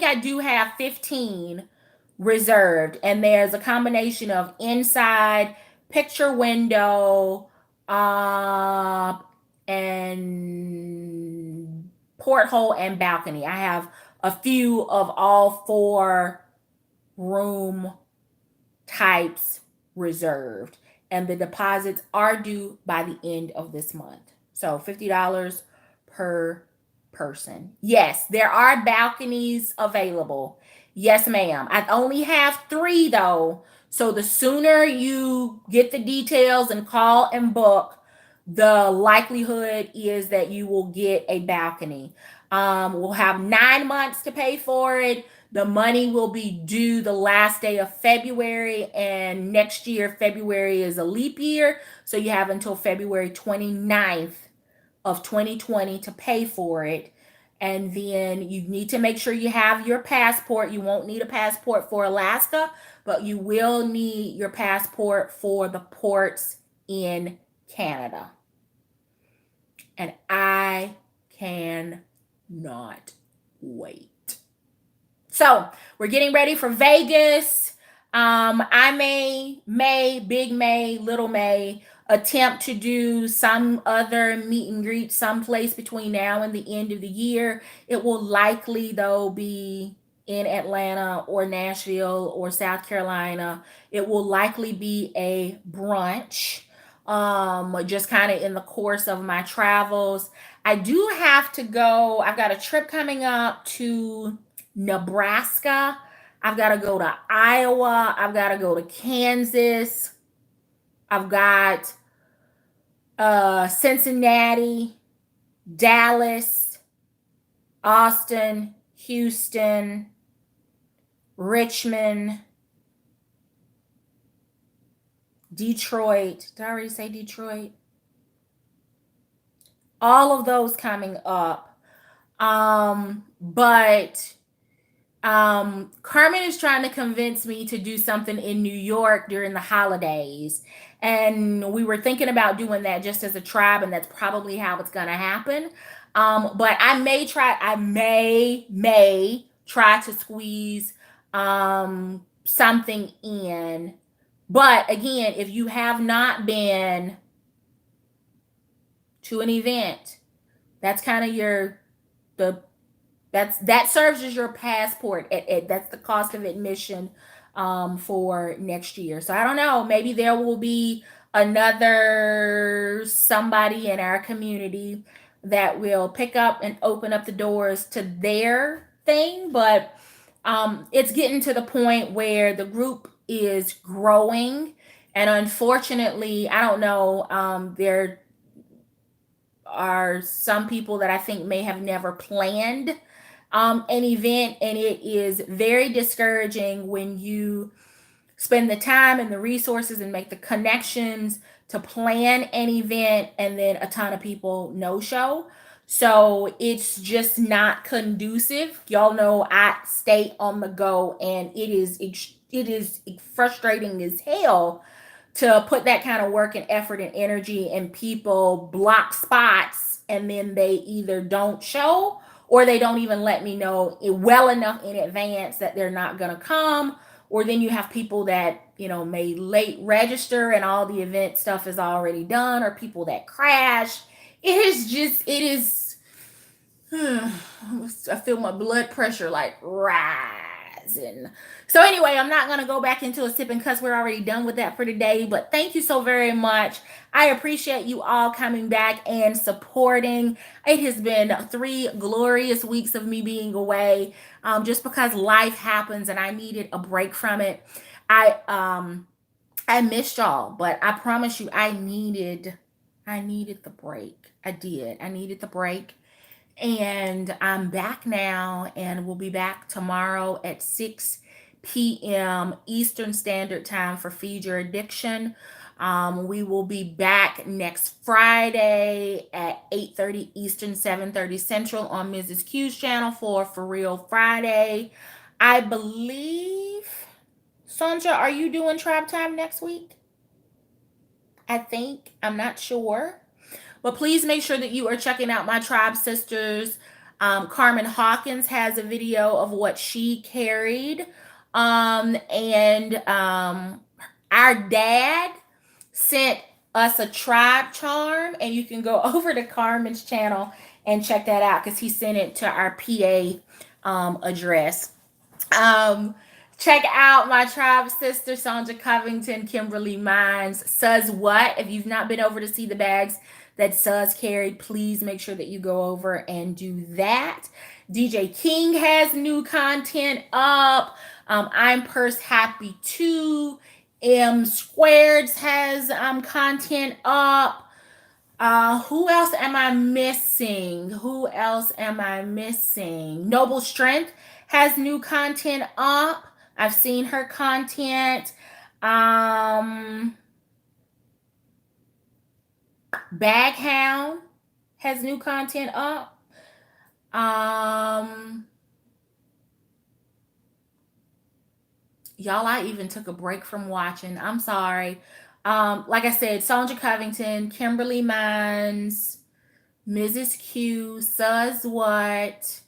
I do have 15 reserved, and there's a combination of inside, picture window, and porthole and balcony. I have a few of all 4 room types reserved, and the deposits are due by the end of this month. So $50 per person. Yes, there are balconies available. Yes, ma'am. I only have 3 though. So the sooner you get the details and call and book, the likelihood is that you will get a balcony. We'll have 9 months to pay for it. The money will be due the last day of February, and next year, February is a leap year. So you have until February 29th of 2020 to pay for it. And then you need to make sure you have your passport. You won't need a passport for Alaska, but you will need your passport for the ports in Canada. And I cannot wait. So we're getting ready for Vegas. I Big May, Little May attempt to do some other meet and greet someplace between now and the end of the year. It will likely, though, be in Atlanta or Nashville or South Carolina. It will likely be a brunch, just kind of in the course of my travels. I do have to go. I've got a trip coming up to Nebraska. I've got to go to Iowa. I've got to go to Kansas. I've got Cincinnati, Dallas, Austin, Houston, Richmond, Detroit. Did I already say Detroit? All of those coming up. But Carmen is trying to convince me to do something in New York during the holidays. And we were thinking about doing that just as a tribe, and that's probably how it's going to happen. But I may try to squeeze something in. But again, if you have not been to an event, that's kind of that serves as your passport. That's the cost of admission for next year. So I don't know. Maybe there will be another somebody in our community that will pick up and open up the doors to their thing. But it's getting to the point where the group is growing. And unfortunately, I don't know, there are some people that I think may have never planned an event, and it is very discouraging when you spend the time and the resources and make the connections to plan an event and then a ton of people no show. So it's just not conducive. Y'all know I stay on the go, and it is frustrating as hell to put that kind of work and effort and energy, and people block spots and then they either don't show or they don't even let me know well enough in advance that they're not going to come. Or then you have people that may late register and all the event stuff is already done, or people that crash. I feel my blood pressure like rising. So anyway, I'm not going to go back into a sip and cuss. We're already done with that for today. But thank you so very much. I appreciate you all coming back and supporting. It has been 3 glorious weeks of me being away, just because life happens and I needed a break from it. I missed y'all, but I promise you, I needed the break. I did. I needed the break. And I'm back now, and we'll be back tomorrow at 6 p.m. Eastern Standard Time for Feed Your Addiction. We will be back next Friday at 8:30 Eastern, 7:30 Central on Mrs. Q's channel for Real Friday. I believe, Sonja, are you doing Tribe Time next week? I think. I'm not sure. But please make sure that you are checking out my tribe sisters. Carmen Hawkins has a video of what she carried. And our dad sent us a tribe charm, and you can go over to Carmen's channel and check that out because he sent it to our PA address. Check out my tribe sister, Sonja Covington, Kimberly Mines, Suz What. If you've not been over to see the bags that Suz carried, please make sure that you go over and do that. DJ King has new content up. I'm Purse Happy too. M Squared has content up. Who else am I missing? Noble Strength has new content up. I've seen her content. Baghound has new content up. Y'all, I even took a break from watching. I'm sorry. Like I said, Sonja Covington, Kimberly Mines, Mrs. Q, Suz What,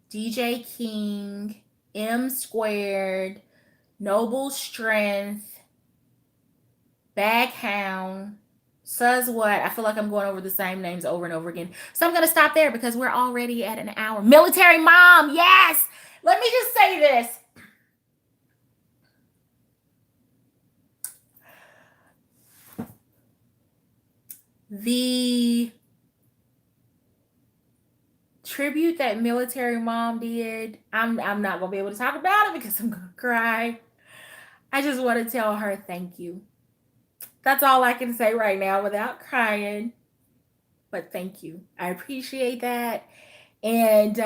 DJ King, M Squared, Noble Strength, Baghound, Says what? I feel like I'm going over the same names over and over again. So I'm going to stop there because we're already at an hour. Military Mom, yes! Let me just say this. The tribute that Military Mom did, I'm not going to be able to talk about it because I'm going to cry. I just want to tell her thank you. That's all I can say right now without crying. But thank you. I appreciate that. And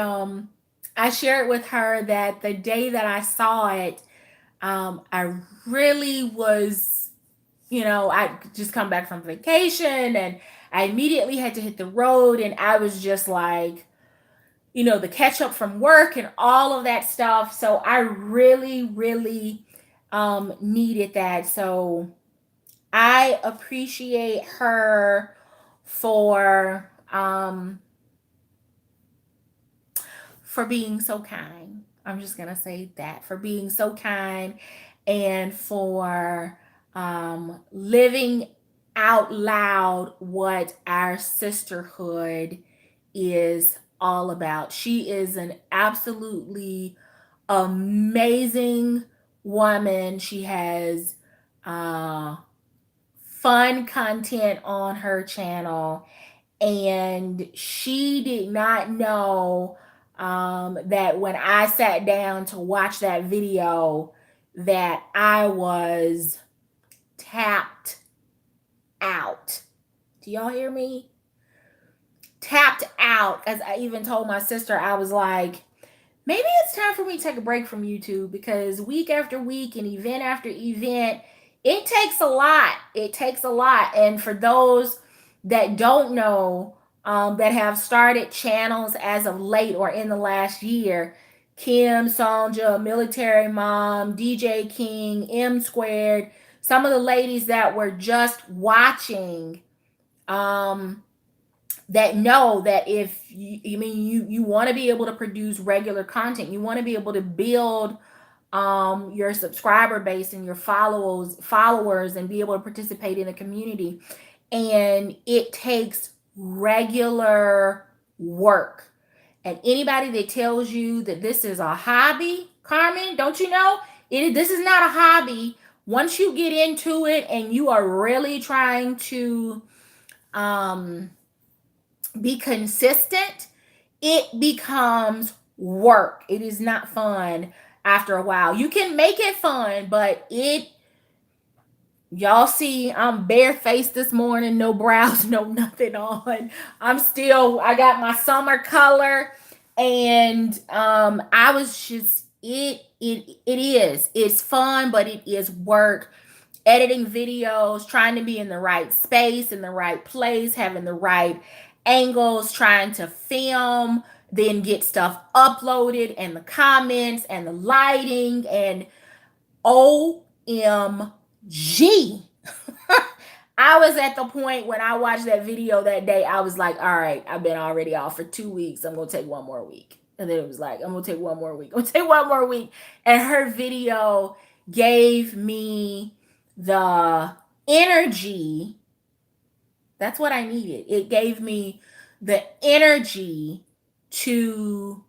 I shared with her that the day that I saw it, I really was, I just come back from vacation and I immediately had to hit the road. And I was just like, the catch up from work and all of that stuff. So I really, really needed that. So I appreciate her for being so kind. I'm just gonna say that, for being so kind and for living out loud what our sisterhood is all about. She is an absolutely amazing woman. She has fun content on her channel, and she did not know that when I sat down to watch that video that I was tapped out. Do y'all hear me? Tapped out. As I even told my sister, I was like, maybe it's time for me to take a break from YouTube, because week after week and event after event, it takes a lot. It takes a lot. And for those that don't know, that have started channels as of late or in the last year, Kim, Sonja, Military Mom, DJ King, M Squared, some of the ladies that were just watching, that know that if you want to be able to produce regular content, you want to be able to build your subscriber base and your followers and be able to participate in the community, and it takes regular work. And anybody that tells you that this is a hobby, Carmen, don't you know this is not a hobby. Once you get into it and you are really trying to be consistent, it becomes work. It is not fun after a while. You can make it fun, but y'all see I'm barefaced this morning, no brows, no nothing on. I got my summer color, and I was just it's fun, but it is work. Editing videos, trying to be in the right space, in the right place, having the right angles, trying to film, then get stuff uploaded, and the comments and the lighting, and OMG. I was at the point when I watched that video that day, I was like, all right, I've been already off for 2 weeks. I'm going to take one more week. And then it was like, I'm going to take one more week. I'm going to take one more week. And her video gave me the energy. That's what I needed. It gave me the energy to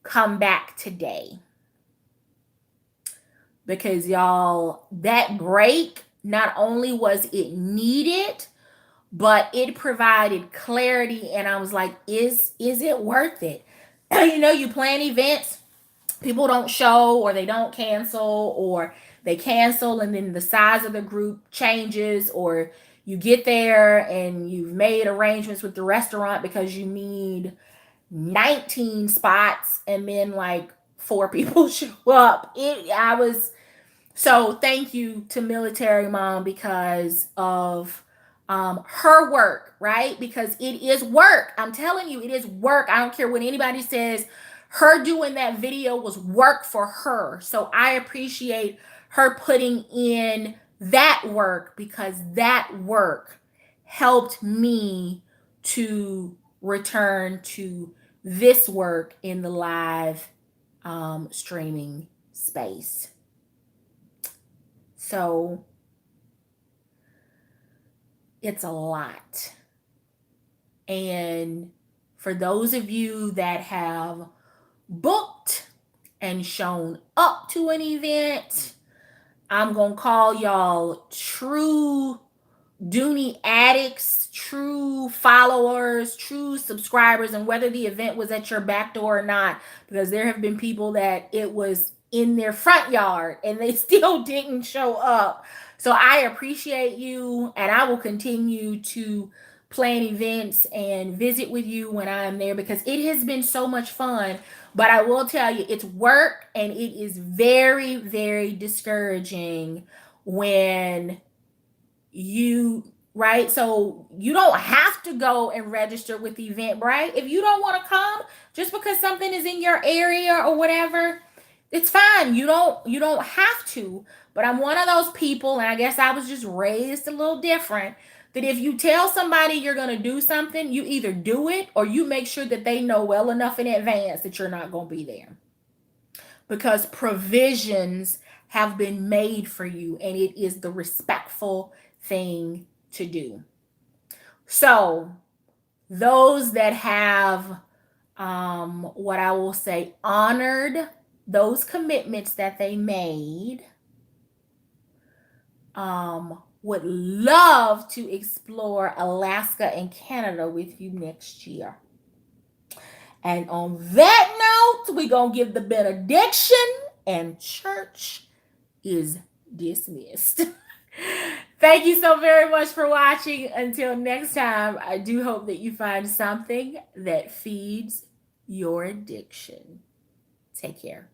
come back today. Because y'all, that break, not only was it needed, but it provided clarity. And I was like, is it worth it? You plan events, people don't show, or they don't cancel, or they cancel and then the size of the group changes, or you get there and you've made arrangements with the restaurant because you need 19 spots and then like 4 people show up. So thank you to Military Mom because of her work, right? Because it is work. I'm telling you, it is work. I don't care what anybody says. Her doing that video was work for her. So I appreciate her putting in that work, because that work helped me to return to this work in the live streaming space. So it's a lot. And for those of you that have booked and shown up to an event, I'm going to call y'all true Dooney addicts, true followers, true subscribers, and whether the event was at your back door or not, because there have been people that it was in their front yard and they still didn't show up. So I appreciate you, and I will continue to plan events and visit with you when I'm there because it has been so much fun. But I will tell you, it's work, and it is very, very discouraging when right, so you don't have to go and register with the Eventbrite if you don't want to come just because something is in your area or whatever. It's fine. You don't have to. But I'm one of those people, and I guess I was just raised a little different, that if you tell somebody you're going to do something, you either do it or you make sure that they know well enough in advance that you're not going to be there, because provisions have been made for you, and it is the respectful thing to do. So those that have what I will say, honored those commitments that they made, would love to explore Alaska and Canada with you next year. And on that note, we're going to give the benediction, and church is dismissed. Thank you so very much for watching. Until next time, I do hope that you find something that feeds your addiction. Take care.